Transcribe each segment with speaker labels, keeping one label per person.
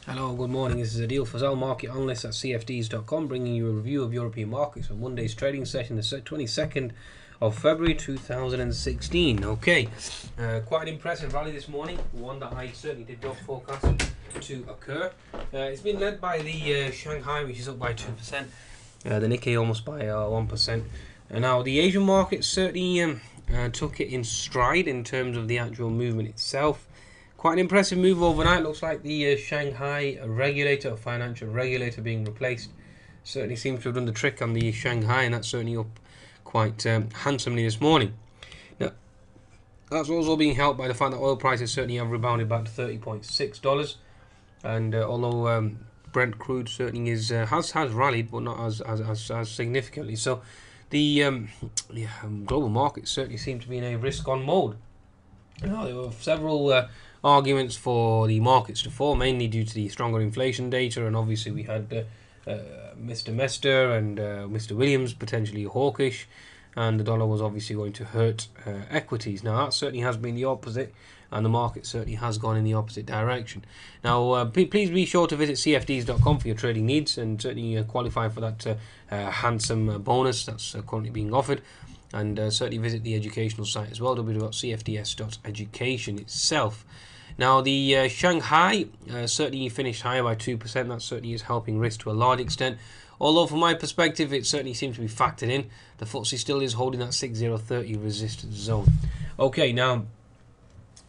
Speaker 1: Hello, good morning. This is Adil Fazal, market analyst at CFDs.com, bringing you a review of European markets for Monday's trading session, the 22nd of February 2016. Okay, quite an impressive rally this morning, one that I certainly did not forecast to occur. It's been led by the Shanghai, which is up by 2%, the Nikkei almost by 1%. Now, the Asian market certainly took it in stride in terms of the actual movement itself. Quite an impressive move overnight. Looks like the Shanghai regulator, or financial regulator, being replaced. Certainly seems to have done the trick on the Shanghai, and that's certainly up quite handsomely this morning. Now, that's also being helped by the fact that oil prices certainly have rebounded back to $30.6, and although Brent crude certainly has rallied, but not as significantly. So the global markets certainly seem to be in a risk-on mode. Now, there were several arguments for the markets to fall, mainly due to the stronger inflation data, and obviously we had Mr. Mester and Mr. Williams potentially hawkish, and the dollar was obviously going to hurt equities. Now, that certainly has been the opposite, and the market certainly has gone in the opposite direction. Now, please be sure to visit CFDs.com for your trading needs, and certainly qualify for that handsome bonus that's currently being offered. And certainly visit the educational site as well, www.cfds.education itself. Now, the Shanghai certainly finished higher by 2%. That certainly is helping risk to a large extent. Although, from my perspective, it certainly seems to be factored in. The FTSE still is holding that 6030 resistance zone. Okay, now,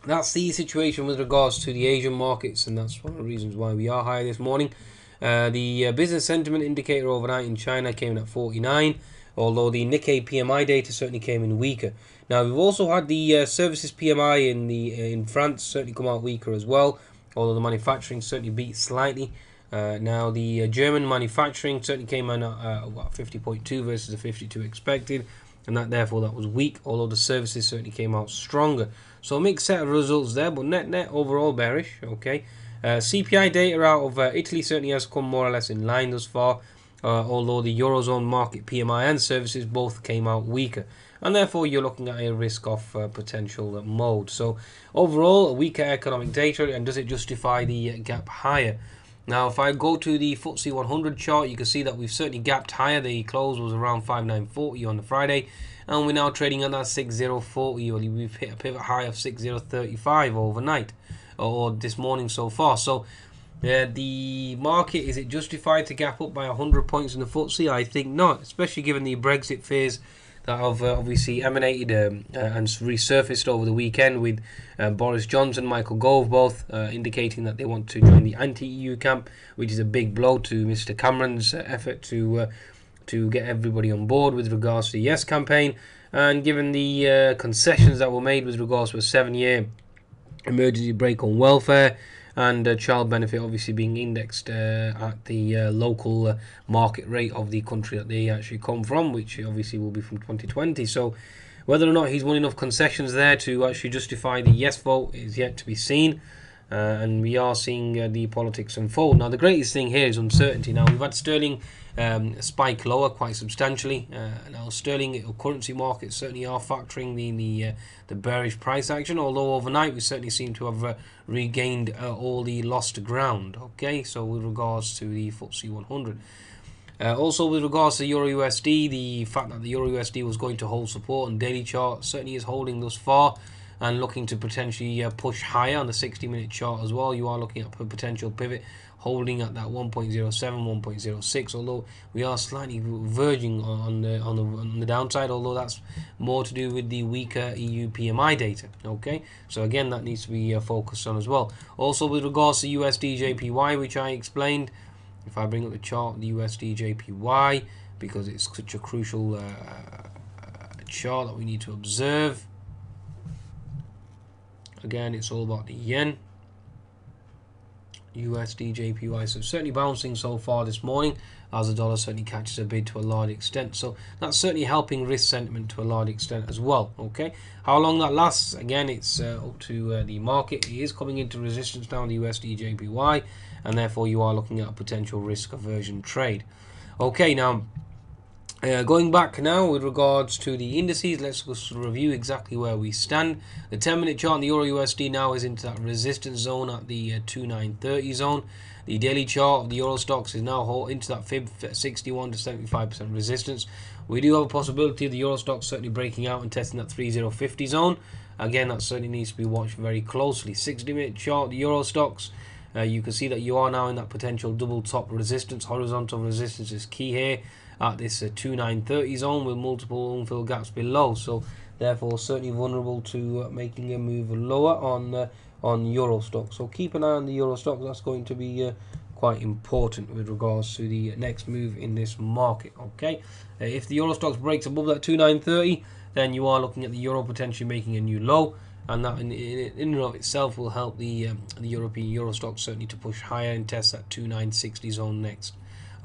Speaker 1: that's the situation with regards to the Asian markets, and that's one of the reasons why we are higher this morning. The business sentiment indicator overnight in China came in at 49. Although the Nikkei PMI data certainly came in weaker. Now, we've also had the services PMI in France certainly come out weaker as well, although the manufacturing certainly beat slightly. Now, the German manufacturing certainly came in at 50.2 versus the 52 expected, and that was weak, although the services certainly came out stronger. So a mixed set of results there, but net overall bearish. Okay, CPI data out of Italy certainly has come more or less in line thus far. Although the Eurozone market PMI and services both came out weaker, and therefore you're looking at a risk-off potential mode. So overall, a weaker economic data, and does it justify the gap higher? Now, if I go to the FTSE 100 chart, you can see that we've certainly gapped higher. The close was around 5940 on the Friday, and we're now trading on that 6040. We've hit a pivot high of 6035 overnight, or this morning so far. So the market, is it justified to gap up by 100 points in the FTSE? I think not, especially given the Brexit fears that have obviously emanated and resurfaced over the weekend with Boris Johnson, Michael Gove both indicating that they want to join the anti-EU camp, which is a big blow to Mr. Cameron's effort to get everybody on board with regards to the Yes campaign. And given the concessions that were made with regards to a 7-year emergency break on welfare, and child benefit obviously being indexed at the local market rate of the country that they actually come from, which obviously will be from 2020. So whether or not he's won enough concessions there to actually justify the yes vote is yet to be seen. And we are seeing the politics unfold. Now, the greatest thing here is uncertainty. Now, we've had sterling spike lower quite substantially. Now, sterling currency markets certainly are factoring the bearish price action, although overnight we certainly seem to have regained all the lost ground. Okay, so with regards to the FTSE 100. Also, with regards to Euro USD, the fact that the Euro USD was going to hold support on daily chart certainly is holding thus far, and looking to potentially push higher on the 60-minute chart as well. You are looking at a potential pivot holding at that 1.07, 1.06, although we are slightly verging on the downside, although that's more to do with the weaker EU PMI data. Okay, so again, that needs to be focused on as well. Also, with regards to USD JPY, which I explained, if I bring up the chart, the USD JPY, because it's such a crucial chart that we need to observe. Again, it's all about the yen, USD JPY. So certainly bouncing so far this morning, as the dollar certainly catches a bid to a large extent. So that's certainly helping risk sentiment to a large extent as well. Okay, how long that lasts, again, it's up to the market. It is coming into resistance now, the USD JPY, and therefore you are looking at a potential risk aversion trade. Okay, now Going back now with regards to the indices, let's just review exactly where we stand. The 10-minute chart on the Euro USD now is into that resistance zone at the 2930 zone. The daily chart of the Euro stocks is now into that fib 61 to 75% resistance. We do have a possibility of the Euro stocks certainly breaking out and testing that 3050 zone. Again, that certainly needs to be watched very closely. 60-minute chart, the Euro stocks. You can see that you are now in that potential double top resistance. Horizontal resistance is key here at this 2930 zone with multiple unfilled gaps below, so therefore certainly vulnerable to making a move lower on Euro stock. So keep an eye on the Euro stock. That's going to be quite important with regards to the next move in this market. Okay, if the Euro stocks breaks above that 2930, then you are looking at the Euro potentially making a new low, and that in and of itself will help the European Euro stock certainly to push higher and test that 2960 zone next.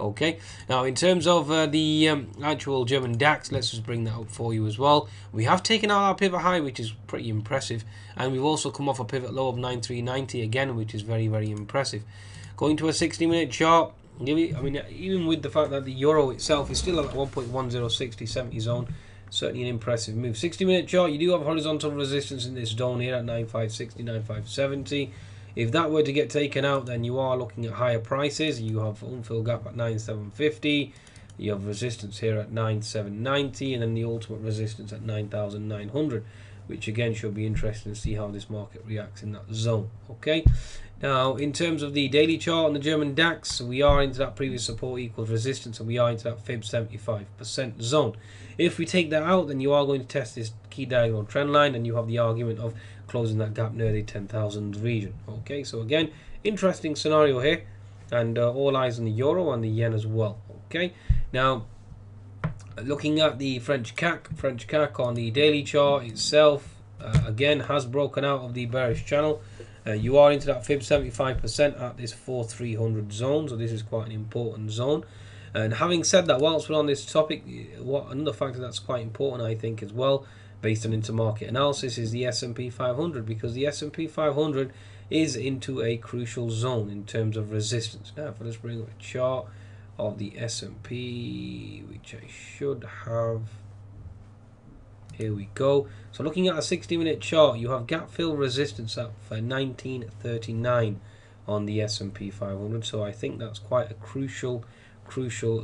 Speaker 1: Okay, now in terms of the actual German DAX, let's just bring that up for you as well. We have taken out our pivot high, which is pretty impressive, and we've also come off a pivot low of 9390 again, which is very, very impressive. Going to a 60-minute chart, I mean, even with the fact that the euro itself is still at 1.106070 zone, certainly an impressive move. 60-minute chart, you do have horizontal resistance in this zone here at 9560, 9570. If that were to get taken out, then you are looking at higher prices. You have unfilled gap at 9750. You have resistance here at 9790, and then the ultimate resistance at 9900, which again should be interesting to see how this market reacts in that zone. Okay. Now, in terms of the daily chart on the German DAX, we are into that previous support equals resistance, and we are into that fib 75% zone. If we take that out, then you are going to test this key diagonal trend line, and you have the argument of closing that gap near the 10,000 region. Okay, so again, interesting scenario here, and all eyes on the euro and the yen as well. Okay, now looking at the French CAC on the daily chart itself, again has broken out of the bearish channel. You are into that fib 75% at this 4300 zone, so this is quite an important zone. And having said that, whilst we're on this topic, another factor that's quite important, I think, as well, based on intermarket analysis, is the S&P 500, because the S&P 500 is into a crucial zone in terms of resistance. Now, if I just bring up a chart of the S&P, which I should have. Here we go. So looking at a 60-minute chart, you have gap fill resistance at 1939 on the S&P 500. So I think that's quite a crucial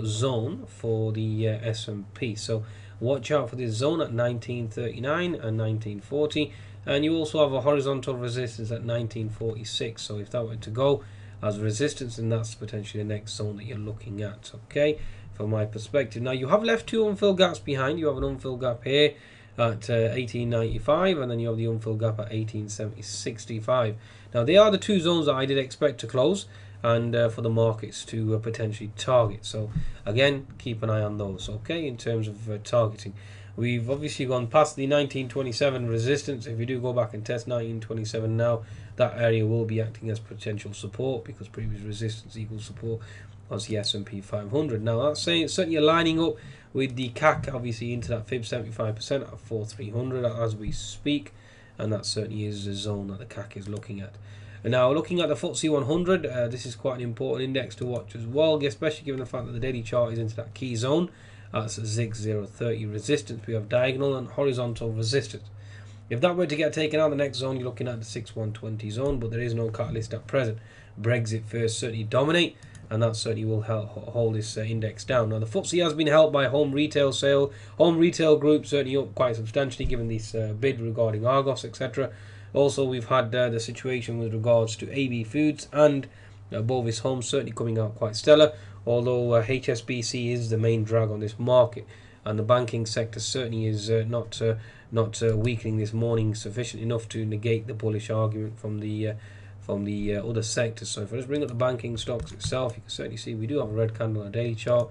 Speaker 1: zone for the S&P. So watch out for this zone at 1939 and 1940. And you also have a horizontal resistance at 1946. So if that were to go as resistance, then that's potentially the next zone that you're looking at. Okay, from my perspective. Now you have left two unfilled gaps behind. You have an unfilled gap here at 1895, and then you have the unfilled gap at 1865. Now they are the two zones that I did expect to close, and for the markets to potentially target. So again, keep an eye on those. Okay, in terms of targeting, we've obviously gone past the 1927 resistance. If you do go back and test 1927 now, that area will be acting as potential support, because previous resistance equals support was the S&P 500. Now that's saying certainly lining up with the CAC, obviously into that fib 75% at 4300 as we speak, and that certainly is the zone that the CAC is looking at. And now looking at the FTSE 100, this is quite an important index to watch as well, especially given the fact that the daily chart is into that key zone. That's 6030 resistance. We have diagonal and horizontal resistance. If that were to get taken out, the next zone you're looking at the 6120 zone, but there is no catalyst at present. Brexit first certainly dominate, and that certainly will help hold this index down. Now the FTSE has been helped by home retail group certainly up quite substantially given this bid regarding Argos, etc. Also, we've had the situation with regards to AB Foods and Bovis Homes certainly coming out quite stellar, although HSBC is the main drag on this market, and the banking sector certainly is not weakening this morning sufficient enough to negate the bullish argument from the other sectors. So if I just bring up the banking stocks itself, you can certainly see we do have a red candle on a daily chart,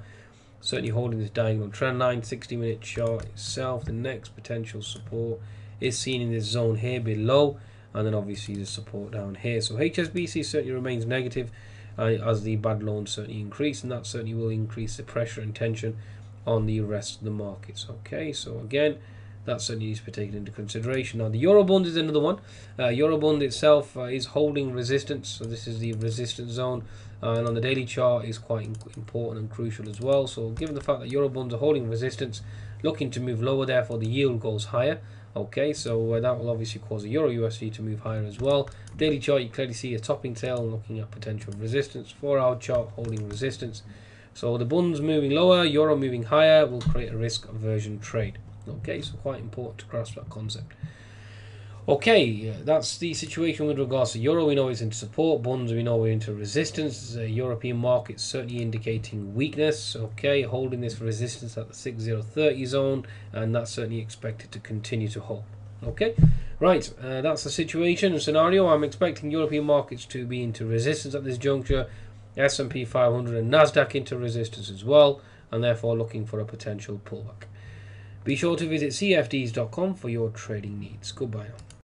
Speaker 1: certainly holding this diagonal trend line. 60-minute chart itself, the next potential support is seen in this zone here below, and then obviously the support down here. So HSBC certainly remains negative as the bad loans certainly increase, and that certainly will increase the pressure and tension on the rest of the markets. Okay, so again, that certainly needs to be taken into consideration. Now the Eurobond is another one. Eurobond itself is holding resistance, so this is the resistance zone, and on the daily chart is quite important and crucial as well. So given the fact that Eurobonds are holding resistance, looking to move lower, therefore the yield goes higher. Okay, so that will obviously cause the Euro USD to move higher as well. Daily chart, you clearly see a topping tail looking at potential resistance. 4-hour chart holding resistance. So the bonds moving lower, Euro moving higher will create a risk aversion trade. Okay, so quite important to grasp that concept. Okay, that's the situation with regards to Euro. We know it's into support. Bonds, we know we're into resistance. European markets certainly indicating weakness. Okay, holding this resistance at the 6030 zone, and that's certainly expected to continue to hold. Okay, right, that's the situation and scenario. I'm expecting European markets to be into resistance at this juncture. S&P 500 and Nasdaq into resistance as well, and therefore looking for a potential pullback. Be sure to visit cfds.com for your trading needs. Goodbye now.